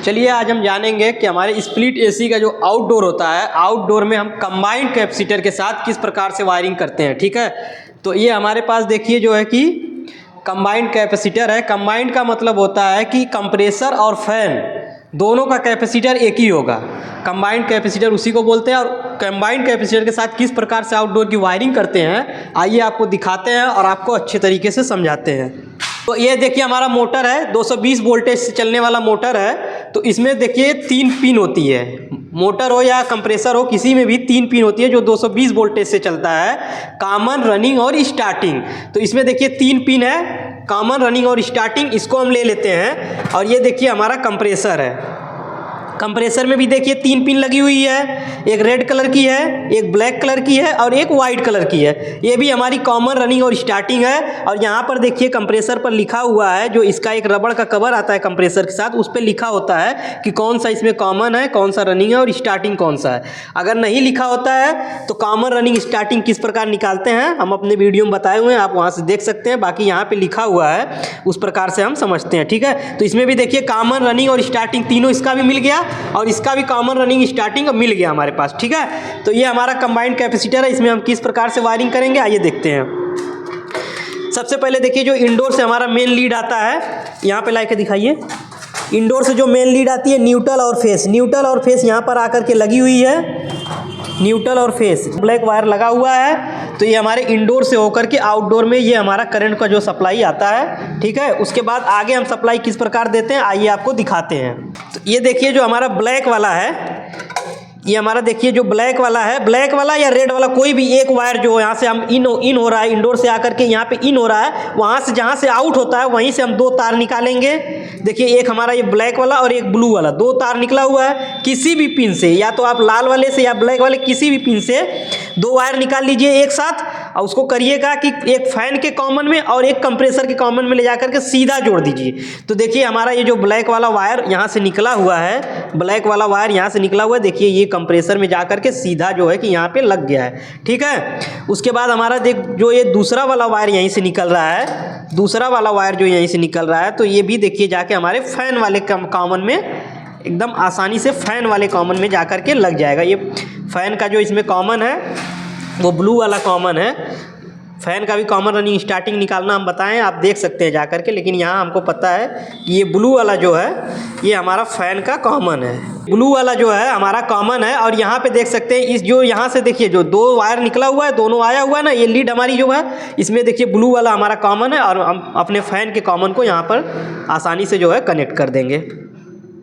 चलिए आज हम जानेंगे कि हमारे स्प्लिट एसी का जो आउटडोर होता है, आउटडोर में हम कंबाइंड कैपेसिटर के साथ किस प्रकार से वायरिंग करते हैं। ठीक है, तो ये हमारे पास देखिए जो है कि कंबाइंड कैपेसिटर है। कंबाइंड का मतलब होता है कि कंप्रेसर और फैन दोनों का कैपेसिटर एक ही होगा। कंबाइंड कैपेसिटर उसी को बोलते हैं। और कंबाइंड कैपेसिटर के साथ किस प्रकार से आउटडोर की वायरिंग करते हैं, आइए आपको दिखाते हैं और आपको अच्छे तरीके से समझाते हैं। तो ये देखिए हमारा मोटर है, 220 वोल्टेज से चलने वाला मोटर है। तो इसमें देखिए 3 पिन होती है, मोटर हो या कंप्रेसर हो, किसी में भी 3 पिन होती है जो 220 वोल्टेज से चलता है, कॉमन, रनिंग और स्टार्टिंग। तो इसमें देखिए 3 पिन है, कॉमन, रनिंग और स्टार्टिंग, इसको हम ले लेते हैं। और ये देखिए हमारा कंप्रेसर है। कंप्रेसर में भी देखिए 3 पिन लगी हुई है, एक रेड कलर की है, एक ब्लैक कलर की है और एक वाइट कलर की है। ये भी हमारी कॉमन, रनिंग और स्टार्टिंग है। और यहाँ पर देखिए कंप्रेसर पर लिखा हुआ है, जो इसका एक रबड़ का कवर आता है कंप्रेसर के साथ, उस पर लिखा होता है कि कौन सा इसमें कॉमन है, कौन सा रनिंग है और स्टार्टिंग कौन सा है। अगर नहीं लिखा होता है तो कॉमन, रनिंग, स्टार्टिंग किस प्रकार निकालते हैं हम अपने वीडियो में बताए हुए हैं, आप वहाँ से देख सकते हैं। बाकी यहाँ पर लिखा हुआ है, उस प्रकार से हम समझते हैं। ठीक है, तो इसमें भी देखिए कॉमन, रनिंग और स्टार्टिंग तीनों, इसका भी मिल गया और इसका भी कॉमन, रनिंग, स्टार्टिंग मिल गया हमारे पास। ठीक है, तो ये हमारा कंबाइंड कैपेसिटर है। इसमें हम किस प्रकार से वायरिंग करेंगे आइए देखते हैं। सबसे पहले देखिए जो इंडोर से हमारा मेन लीड आता है, यहाँ पे लाके दिखाइए। इंडोर से जो मेन लीड आती है, न्यूट्रल और फेस, न्यूट्रल और फेस यहाँ पर आकर के लगी हुई है। न्यूट्रल और फेस ब्लैक वायर लगा हुआ है। तो ये हमारे इंडोर से होकर के आउटडोर में ये हमारा करंट का जो सप्लाई आता है। ठीक है, उसके बाद आगे हम सप्लाई किस प्रकार देते हैं आइए आपको दिखाते हैं। तो ये देखिए जो हमारा ब्लैक वाला है, ये हमारा देखिए जो ब्लैक वाला है, ब्लैक वाला या रेड वाला, कोई भी एक वायर जो यहाँ से हम इन हो रहा है, इंडोर से आकर के यहाँ पे इन हो रहा है, वहाँ से जहाँ से आउट होता है वहीं से हम 2 तार निकालेंगे। देखिए एक हमारा ये ब्लैक वाला और एक ब्लू वाला, 2 तार निकला हुआ है। किसी भी पिन से, या तो आप लाल वाले से या ब्लैक वाले किसी भी पिन से 2 वायर निकाल लीजिए एक साथ, और उसको करिएगा कि एक फैन के कॉमन में और एक कंप्रेसर के कॉमन में ले जाकर के सीधा जोड़ दीजिए। तो देखिए हमारा ये जो ब्लैक वाला वायर यहाँ से निकला हुआ है, ब्लैक वाला वायर यहाँ से निकला हुआ है, देखिए ये कंप्रेसर में जाकर के सीधा जो है कि यहाँ पे लग गया है। ठीक है, उसके बाद हमारा देख जो ये दूसरा वाला वायर यहीं से निकल रहा है, दूसरा वाला वायर जो यहीं से निकल रहा है, तो ये भी देखिए जाके हमारे फैन वाले कॉमन में एकदम आसानी से फैन वाले कॉमन में जाकर के लग जाएगा। ये फैन का जो इसमें कॉमन है वो ब्लू वाला कॉमन है। फैन का भी कॉमन, रनिंग, स्टार्टिंग निकालना हम बताएं, आप देख सकते हैं जाकर के, लेकिन यहाँ हमको पता है कि ये ब्लू वाला जो है ये हमारा फैन का कॉमन है। ब्लू वाला जो है हमारा कॉमन है। और यहाँ पे देख सकते हैं इस जो यहाँ से देखिए जो 2 वायर निकला हुआ है, दोनों आया हुआ है ना, ये लीड हमारी जो है इसमें देखिए ब्लू वाला हमारा कॉमन है। और हम अपने फैन के कॉमन को यहाँ पर आसानी से जो है कनेक्ट कर देंगे।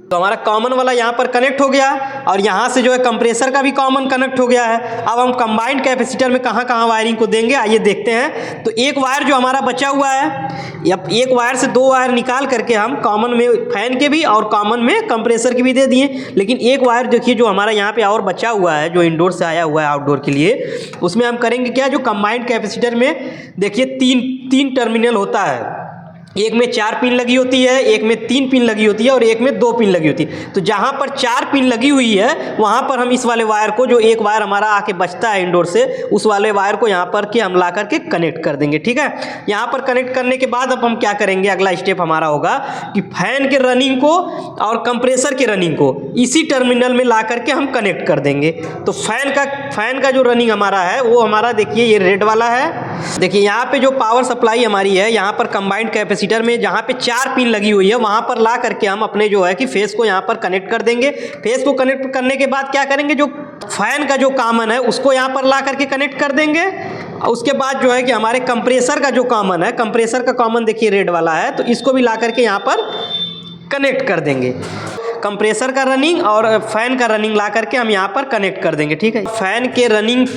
तो हमारा कॉमन वाला यहाँ पर कनेक्ट हो गया और यहाँ से जो है कंप्रेसर का भी कॉमन कनेक्ट हो गया है। अब हम कंबाइंड कैपेसिटर में कहाँ कहाँ वायरिंग को देंगे आइए देखते हैं। तो एक वायर जो हमारा बचा हुआ है, या एक वायर से 2 वायर निकाल करके हम कॉमन में फैन के भी और कॉमन में कंप्रेसर के भी दे दिए। लेकिन एक वायर देखिए जो हमारा यहाँ पे और बचा हुआ है, जो इंडोर से आया हुआ है आउटडोर के लिए, उसमें हम करेंगे क्या, जो कंबाइंड कैपेसिटर में देखिए 3 टर्मिनल होता है। एक में 4 पिन लगी होती है, एक में 3 पिन लगी होती है और एक में 2 पिन लगी होती है। तो जहाँ पर 4 पिन लगी हुई है वहाँ पर हम इस वाले वायर को, जो एक वायर हमारा आके बचता है इंडोर से, उस वाले वायर को यहाँ पर के हम ला करके कनेक्ट कर देंगे। ठीक है, यहाँ पर कनेक्ट करने के बाद अब हम क्या करेंगे, अगला स्टेप हमारा होगा कि फैन के रनिंग को और कंप्रेसर के रनिंग को इसी टर्मिनल में ला करके हम कनेक्ट कर देंगे। तो फैन का जो रनिंग हमारा है वो हमारा देखिए ये रेड वाला है। देखिए यहाँ पे जो पावर सप्लाई हमारी है, यहाँ पर कंबाइंड कैपेसिटर में जहाँ पे 4 पिन लगी हुई है वहाँ पर ला करके हम अपने जो है कि फेस को यहाँ पर कनेक्ट कर देंगे। फेस को कनेक्ट करने के बाद क्या करेंगे, जो फैन का जो कॉमन है उसको यहाँ पर ला करके कनेक्ट कर देंगे। उसके बाद जो है कि हमारे कंप्रेसर का जो कॉमन है, कंप्रेसर का कॉमन देखिए रेड वाला है, तो इसको भी ला करके यहाँ पर कनेक्ट कर देंगे। कंप्रेसर का रनिंग और फैन का रनिंग ला करके हम यहाँ पर कनेक्ट कर देंगे। ठीक है, फैन के रनिंग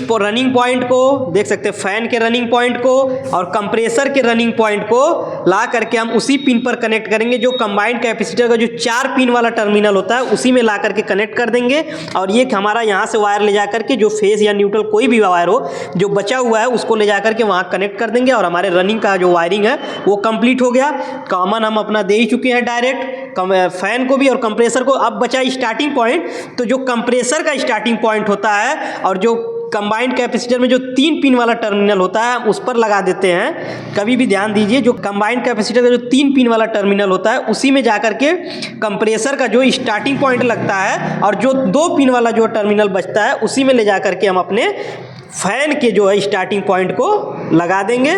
पॉइंट को देख सकते हैं, फैन के रनिंग पॉइंट को और कंप्रेसर के रनिंग पॉइंट को ला करके हम उसी पिन पर कनेक्ट करेंगे। जो कंबाइंड कैपेसिटर का जो 4 पिन वाला टर्मिनल होता है उसी में ला करके कनेक्ट कर देंगे। और ये हमारा यहाँ से वायर ले जा करके जो फेस या न्यूट्रल कोई भी वायर हो जो बचा हुआ है उसको ले जा करके वहाँ कनेक्ट कर देंगे। और हमारे रनिंग का जो वायरिंग है वो कंप्लीट हो गया। कॉमन हम अपना दे ही चुके हैं डायरेक्ट, फैन को भी और कंप्रेसर को। अब बचा स्टार्टिंग पॉइंट, तो जो कंप्रेसर का स्टार्टिंग पॉइंट होता है और जो कंबाइंड कैपेसिटर में जो 3 पिन वाला टर्मिनल होता है उस पर लगा देते हैं। कभी भी ध्यान दीजिए, जो कंबाइंड कैपेसिटर का जो 3 पिन वाला टर्मिनल होता है उसी में जाकर के कंप्रेसर का जो स्टार्टिंग पॉइंट लगता है, और जो 2 पिन वाला जो टर्मिनल बचता है उसी में ले जाकर के हम अपने फैन के जो है स्टार्टिंग पॉइंट को लगा देंगे।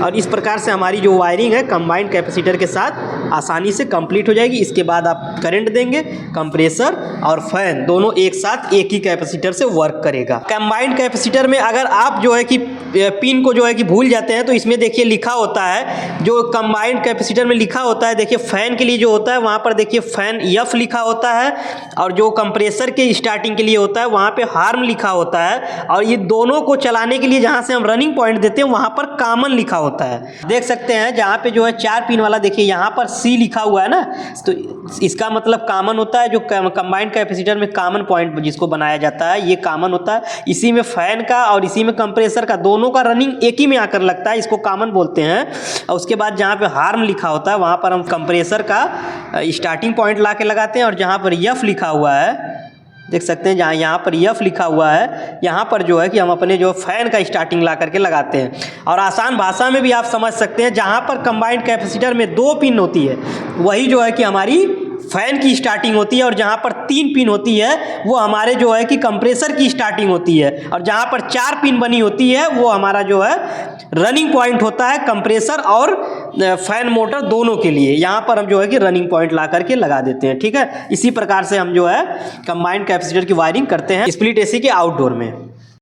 और इस प्रकार से हमारी जो वायरिंग है कंबाइंड कैपेसिटर के साथ आसानी से कंप्लीट हो जाएगी। इसके बाद आप करंट देंगे, कंप्रेसर और फैन दोनों एक साथ एक ही कैपेसिटर से वर्क करेगा। कंबाइंड कैपेसिटर में अगर आप जो है कि पिन को जो है कि भूल जाते हैं तो इसमें देखिए लिखा होता है, जो कंबाइंड कैपेसिटर में लिखा होता है, देखिए फैन के लिए जो होता है वहाँ पर देखिए फैन एफ लिखा होता है, और जो कंप्रेसर के स्टार्टिंग के लिए होता है वहाँ पे हार्म लिखा होता है, और ये दोनों को चलाने के लिए जहाँ से हम रनिंग पॉइंट देते हैं वहाँ पर कॉमन लिखा होता है। देख सकते हैं जहाँ पे जो है 4 पिन वाला देखिए यहाँ पर सी लिखा हुआ है ना, तो इसका मतलब कॉमन होता है। जो कंबाइंड कैपेसिटर में कॉमन पॉइंट जिसको बनाया जाता है ये कॉमन होता है। इसी में फैन का और इसी में कंप्रेसर का दोनों का रनिंग एक ही में आकर लगता है, इसको कॉमन बोलते हैं। और उसके बाद जहाँ पे हार्म लिखा होता है वहाँ पर हम कंप्रेसर का स्टार्टिंग पॉइंट ला के लगाते हैं, और जहाँ पर एफ लिखा हुआ है देख सकते हैं, जहाँ यहाँ पर एफ लिखा हुआ है यहाँ पर जो है कि हम अपने जो फैन का स्टार्टिंग ला करके लगाते हैं। और आसान भाषा में भी आप समझ सकते हैं, जहाँ पर कंबाइंड कैपेसिटर में 2 पिन होती है वही जो है कि हमारी फैन की स्टार्टिंग होती है, और जहाँ पर 3 पिन होती है वो हमारे जो है कि कंप्रेसर की स्टार्टिंग होती है, और जहाँ पर 4 पिन बनी होती है वो हमारा जो है रनिंग पॉइंट होता है कंप्रेसर और फैन मोटर दोनों के लिए। यहाँ पर हम जो है कि रनिंग पॉइंट ला करके लगा देते हैं। ठीक है, इसी प्रकार से हम जो है कंबाइंड कैपेसिटर की वायरिंग करते हैं स्प्लिट एसी के आउटडोर में।